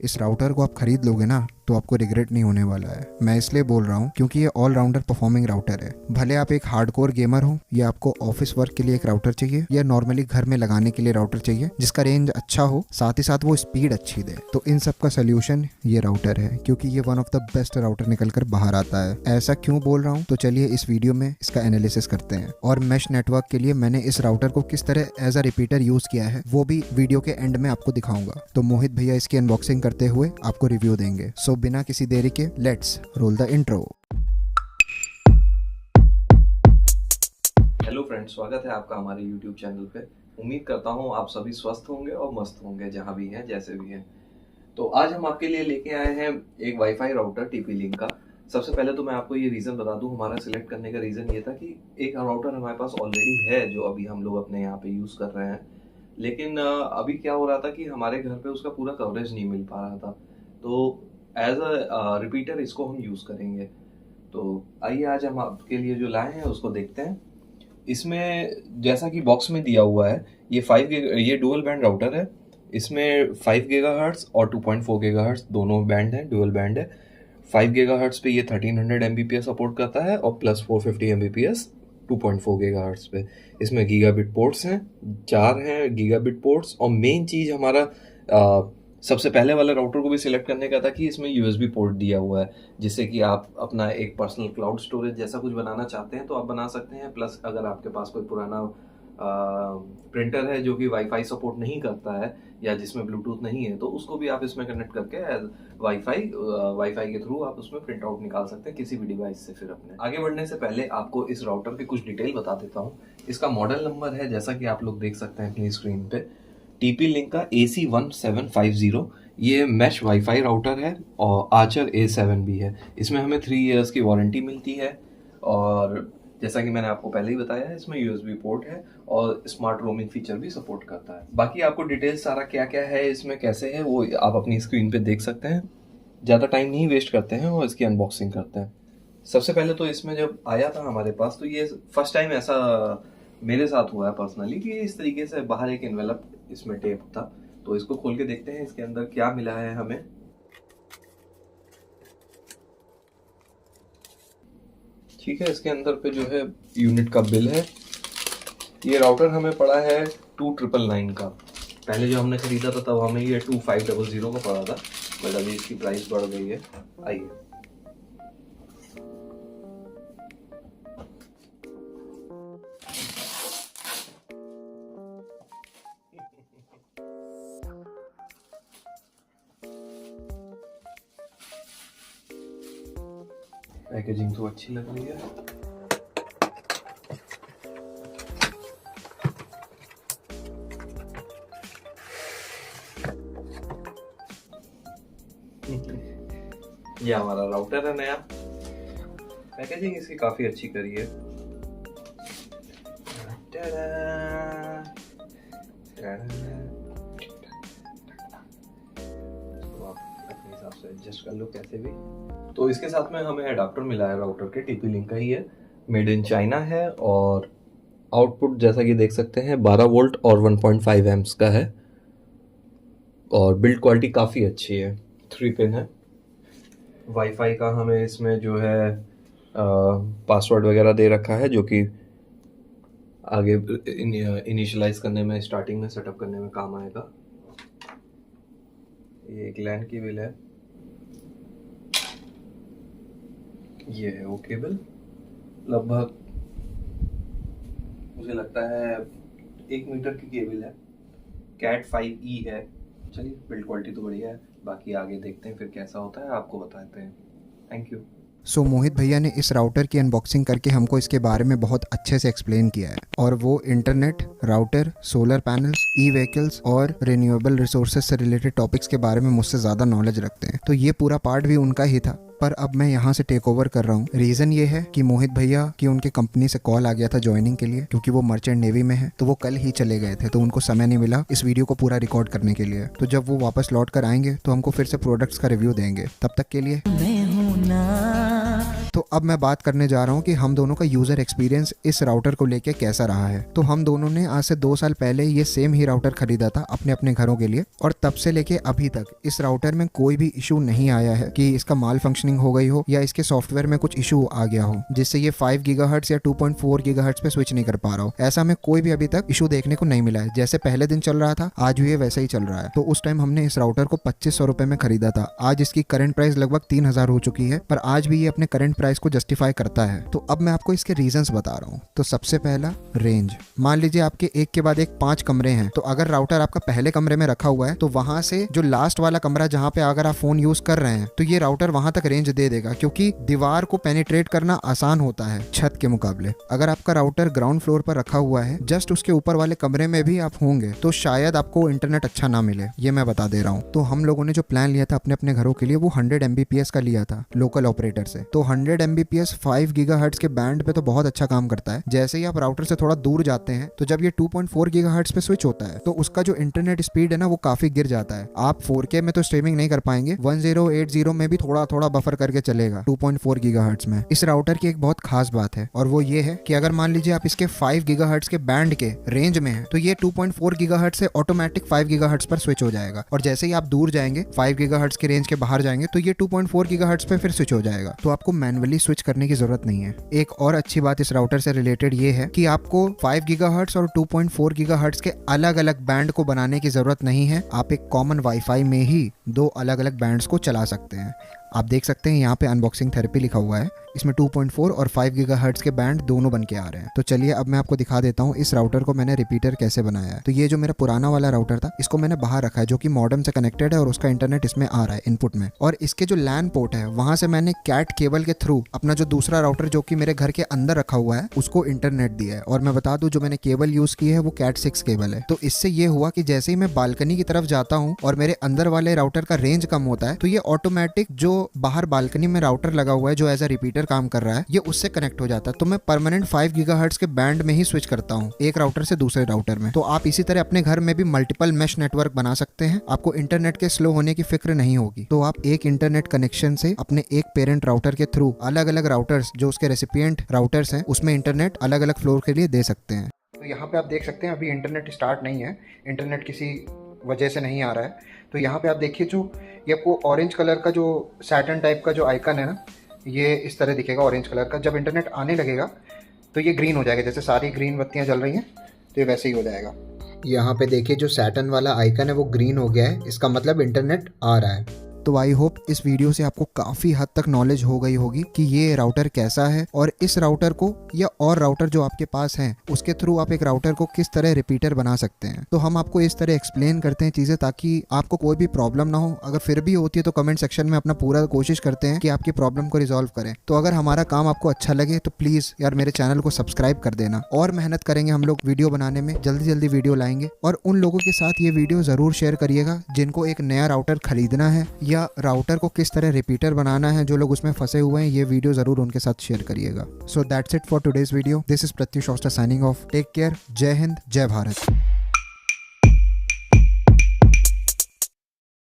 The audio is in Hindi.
इस राउटर को आप खरीद लोगे ना तो आपको रिग्रेट नहीं होने वाला है। मैं इसलिए बोल रहा हूँ क्योंकि ये ऑल राउंडर परफॉर्मिंग राउटर है। भले आप एक हार्डकोर गेमर हो या आपको ऑफिस वर्क के लिए एक राउटर चाहिए या नॉर्मली घर में लगाने के लिए राउटर चाहिए जिसका रेंज अच्छा हो, साथ ही साथ वो स्पीड अच्छी दे, तो इन सब का सोल्यूशन ये राउटर है, क्योंकि ये one of the best router निकल कर बाहर आता है। ऐसा क्यों बोल रहा हूँ, तो चलिए इस वीडियो में इसका एनालिसिस करते हैं। और मैश नेटवर्क के लिए मैंने इस राउटर को किस तरह एज अ रिपीटर यूज किया है वो भी वीडियो के एंड में आपको दिखाऊंगा। तो मोहित भैया इसकी अनबॉक्सिंग करते हुए आपको रिव्यू देंगे। सो बिना किसी देरी के let's roll the intro. Hello friends, स्वागत है आपका हमारे यूट्यूब चैनल पे। उम्मीद करता हूँ आप सभी स्वस्थ होंगे और मस्त होंगे जहाँ भी हैं, जैसे भी हैं। तो आज हम आपके लिए लेके आए हैं एक वाईफाई राउटर टीपी लिंक का। सबसे पहले तो मैं आपको ये रीज़न बता दूँ, हमारा सिलेक्ट करने का रीज़न ये था कि एक राउटर हमारे पास ऑलरेडी है जो अभी हम लोग अपने यहाँ पे यूज़ कर रहे हैं, लेकिन अभी क्या हो रहा था कि हमारे घर पे उसका पूरा कवरेज नहीं मिल पा रहा था। तो एज अ रिपीटर इसको हम यूज़ करेंगे। तो आइए आज हम आपके लिए जो लाए हैं उसको देखते हैं। इसमें जैसा कि बॉक्स में दिया हुआ है, ये डुअल बैंड राउटर है। इसमें 5 गीगाहर्ट्ज़ और 2.4 गीगाहर्ट्ज़ दोनों बैंड हैं, डुअल बैंड है। 5 गीगाहर्ट्ज़ पे ये 1300 एमबीपीएस सपोर्ट करता है और प्लस 450 एमबीपीएस 2.4 गीगाहर्ट्ज़ पे। इसमें गीगाबिट पोर्ट्स हैं, 4 हैं गीगाबिट पोर्ट्स। और मेन चीज़ हमारा सबसे पहले वाले राउटर को भी सिलेक्ट करने का था कि इसमें यूएसबी पोर्ट दिया हुआ है, जिससे कि आप अपना एक पर्सनल क्लाउड स्टोरेज जैसा कुछ बनाना चाहते हैं तो आप बना सकते हैं। प्लस अगर आपके पास कोई पुराना प्रिंटर है जो कि वाईफाई सपोर्ट नहीं करता है या जिसमें ब्लूटूथ नहीं है, तो उसको भी आप इसमें कनेक्ट करके एज वाईफाई के थ्रू आप उसमें प्रिंट आउट निकाल सकते हैं किसी भी डिवाइस से। फिर अपने आगे बढ़ने से पहले आपको इस राउटर की कुछ डिटेल बता देता हूँ। इसका मॉडल नंबर है, जैसा कि आप लोग देख सकते हैं अपनी स्क्रीन पे, टीपी लिंक का AC1750। ये मैश वाईफाई राउटर है और आर्चर A7 भी है। इसमें हमें 3 इयर्स की वारंटी मिलती है और जैसा कि मैंने आपको पहले ही बताया है, इसमें यूएसबी पोर्ट है और स्मार्ट रोमिंग फीचर भी सपोर्ट करता है। बाकी आपको डिटेल्स सारा क्या क्या है इसमें कैसे है वो आप अपनी स्क्रीन पे देख सकते हैं। ज़्यादा टाइम नहीं वेस्ट करते हैं और इसकी अनबॉक्सिंग करते हैं। सबसे पहले तो इसमें जब आया था हमारे पास, तो ये फर्स्ट टाइम ऐसा मेरे साथ हुआ है पर्सनली कि इस तरीके से बाहर एक एनवेलप इसमें टेप था। तो इसको खोल के देखते हैं इसके अंदर क्या मिला है हमें। ठीक है, इसके अंदर पे जो है यूनिट का बिल है। ये राउटर हमें पड़ा है 2999 का। पहले जो हमने खरीदा था तब हमें ये 2500 का पड़ा था, बट अभी इसकी प्राइस बढ़ गई है। आइए पैकेजिंग तो अच्छी लग रही है। ये हमारा राउटर है नया। पैकेजिंग इसकी काफी अच्छी करी है। अपने हिसाब से एडजस्ट कर लो कैसे भी। तो इसके साथ में हमें अडाप्टर मिला है राउटर के, टीपी लिंक का ही है, मेड इन चाइना है। और आउटपुट जैसा कि देख सकते हैं 12 वोल्ट और 1.5 एम्प्स का है और बिल्ड क्वालिटी काफ़ी अच्छी है। 3 पिन है। वाईफाई का हमें इसमें जो है पासवर्ड वगैरह दे रखा है, जो कि आगे इनिशियलाइज करने में, स्टार्टिंग में सेटअप करने में काम आएगा। ये एक लैन केबल है, ये है वो केबल। लगभग मुझे लगता है 1 मीटर की केबल है। कैट 5E है। चलिए, बिल्ड क्वालिटी तो बढ़िया है। बाकी आगे देखते हैं फिर कैसा होता है, आपको बताते हैं। Thank you. सो मोहित भैया ने इस राउटर की अनबॉक्सिंग करके हमको इसके बारे में बहुत अच्छे से एक्सप्लेन किया है। और वो इंटरनेट, राउटर, सोलर पैनल्स, ई व्हीकल्स और रिन्यूएबल रिसोर्सेज से रिलेटेड टॉपिक्स के बारे में मुझसे ज़्यादा नॉलेज रखते हैं। तो ये पूरा पार्ट भी उनका ही था, पर अब मैं यहाँ से टेक ओवर कर रहा हूँ। रीज़न ये है कि मोहित भैया की उनके कंपनी से कॉल आ गया था ज्वाइनिंग के लिए, क्योंकि वो मर्चेंट नेवी में है। तो वो कल ही चले गए थे, तो उनको समय नहीं मिला इस वीडियो को पूरा रिकॉर्ड करने के लिए। तो जब वो वापस लौट कर आएंगे तो हमको फिर से प्रोडक्ट्स का रिव्यू देंगे। तब तक के लिए तो अब मैं बात करने जा रहा हूँ कि हम दोनों का यूज़र एक्सपीरियंस इस राउटर को लेके कैसा रहा है। तो हम दोनों ने आज से 2 साल पहले ये सेम ही राउटर खरीदा था अपने अपने घरों के लिए, और तब से लेके अभी तक इस राउटर में कोई भी इशू नहीं आया है कि इसका माल फंक्शनिंग हो गई हो या इसके सॉफ्टवेयर में कुछ इशू आ गया हो जिससे ये 5 गीगाहर्ट्ज या 2.4 गीगाहर्ट्ज पे स्विच नहीं कर पा रहा हो। ऐसा हमें कोई भी अभी तक इशू देखने को नहीं मिला है। जैसे पहले दिन चल रहा था आज भी ये वैसा ही चल रहा है। तो उस टाइम हमने इस राउटर को 2500 रुपए में खरीदा था। आज इसकी करंट प्राइस लगभग 3000 हो चुकी है, पर आज भी ये अपने करंट प्राइस को जस्टिफाई करता है। तो अब मैं आपको इसके रीजंस बता रहा हूँ। तो सबसे पहला, रेंज। मान लीजिए आपके एक के बाद एक 5 कमरे हैं, तो अगर राउटर आपका पहले कमरे में रखा हुआ है तो वहां से जो लास्ट वाला कमरा जहां पे अगर आप फोन यूज कर रहे हैं तो ये राउटर वहां तक रेंज दे देगा, क्योंकि दीवार को पेनिट्रेट करना आसान होता है छत के मुकाबले। अगर आपका राउटर ग्राउंड फ्लोर पर रखा हुआ है, जस्ट उसके ऊपर वाले कमरे में भी आप होंगे तो शायद आपको इंटरनेट अच्छा ना मिले, ये मैं बता दे रहा हूँ। तो हम लोगों ने जो प्लान लिया था अपने अपने घरों के लिए वो 100 Mbps का लिया था लोकल ऑपरेटर से। तो 100 Mbps 5 गीगाहर्ट्ज के बैंड पे तो बहुत अच्छा काम करता है। जैसे ही आप राउटर से थोड़ा दूर जाते हैं तो जब ये 2.4 गीगाहर्ट्ज पे स्विच होता है तो उसका जो इंटरनेट स्पीड है ना वो काफी गिर जाता है। आप 4K में तो स्ट्रीमिंग नहीं कर पाएंगे, 1080 में भी थोड़ा थोड़ा बफर करके चलेगा 2.4 गीगाहर्ट्ज में। इस राउटर की एक बहुत खास बात है और वो ये है कि अगर मान लीजिए आप इसके 5 गीगाहर्ट्ज के बैंड के रेंज में है तो ये 2.4 गीगाहर्ट्ज से ऑटोमेटिक 5 गीगाहर्ट्ज पर स्विच हो जाएगा, और जैसे ही आप दूर जाएंगे 5 गीगाहर्ट्ज के रेंज के बाहर जाएंगे तो ये 2.4 गीगाहर्ट्ज पे फिर स्विच हो जाएगा। तो आपको मैन्युअली स्विच करने की जरूरत नहीं है। एक और अच्छी बात इस राउटर से रिलेटेड ये है कि आपको 5 गीगाहर्ट्ज और 2.4 गीगाहर्ट्ज के अलग अलग बैंड को बनाने की जरूरत नहीं है। आप एक कॉमन वाईफाई में ही 2 अलग अलग बैंड्स को चला सकते हैं। आप देख सकते हैं यहाँ पे अनबॉक्सिंग थेरेपी लिखा हुआ है, इसमें 2.4 और 5 गीगाहर्ट्ज के बैंड दोनों बन के आ रहे हैं। तो चलिए अब मैं आपको दिखा देता हूँ इस राउटर को मैंने रिपीटर कैसे बनाया है। तो ये जो मेरा पुराना वाला राउटर था इसको मैंने बाहर रखा है, जो कि मॉडेम से कनेक्टेड है और उसका इंटरनेट इसमें आ रहा है इनपुट में, और इसके जो लैन पोर्ट है वहां से मैंने कैट केबल के थ्रू अपना जो दूसरा राउटर जो कि मेरे घर के अंदर रखा हुआ है उसको इंटरनेट दिया है। और मैं बता दूं जो मैंने केबल यूज की है वो कैट 6 केबल है। तो इससे ये हुआ कि जैसे ही मैं बालकनी की तरफ जाता हूँ और मेरे अंदर वाले राउटर का रेंज कम होता है तो ये ऑटोमेटिक जो बाहर बालकनी में राउटर लगा हुआ है जो एज अ रिपीटर काम कर रहा है ये उससे कनेक्ट हो जाता है। तो मैं परमानेंट 5 गीगाहर्ट्ज के बैंड में ही स्विच करता हूँ एक राउटर से दूसरे राउटर में। तो आप इसी तरह अपने घर में भी मल्टीपल मैश नेटवर्क बना सकते हैं। आपको इंटरनेट के स्लो होने की फिक्र नहीं होगी। तो आप एक इंटरनेट कनेक्शन से अपने एक पेरेंट राउटर के थ्रू अलग अलग राउटर्स जो उसके रेसिपिएंट राउटर्स हैं उसमें इंटरनेट अलग अलग फ्लोर के लिए दे सकते हैं। तो यहाँ पे आप देख सकते हैं अभी इंटरनेट स्टार्ट नहीं है, इंटरनेट किसी वजह से नहीं आ रहा है। तो यहाँ पे आप देखिए जो ये आपको ऑरेंज कलर का जो सैटर्न टाइप का जो आइकन है ना ये इस तरह दिखेगा ऑरेंज कलर का। जब इंटरनेट आने लगेगा तो ये ग्रीन हो जाएगा, जैसे सारी ग्रीन बत्तियां जल रही हैं तो ये वैसे ही हो जाएगा। यहाँ पे देखिए जो सैटर्न वाला आइकन है वो ग्रीन हो गया है, इसका मतलब इंटरनेट आ रहा है। तो आई होप इस वीडियो से आपको काफ़ी हद तक नॉलेज हो गई होगी कि ये राउटर कैसा है, और इस राउटर को या और राउटर जो आपके पास हैं उसके थ्रू आप एक राउटर को किस तरह रिपीटर बना सकते हैं। तो हम आपको इस तरह एक्सप्लेन करते हैं चीज़ें ताकि आपको कोई भी प्रॉब्लम ना हो। अगर फिर भी होती है तो कमेंट सेक्शन में अपना पूरा कोशिश करते हैं कि आपकी प्रॉब्लम को रिजॉल्व करें। तो अगर हमारा काम आपको अच्छा लगे तो प्लीज़ यार मेरे चैनल को सब्सक्राइब कर देना, और मेहनत करेंगे हम लोग वीडियो बनाने में, जल्दी जल्दी वीडियो लाएंगे। और उन लोगों के साथ ये वीडियो ज़रूर शेयर करिएगा जिनको एक नया राउटर खरीदना है या राउटर को किस तरह रिपीटर बनाना है, जो लोग उसमें फंसे हुए हैं, ये वीडियो जरूर उनके साथ शेयर करिएगा। So that's it for today's video. This is Pratyush signing off. Take care. जय हिंद, जय भारत।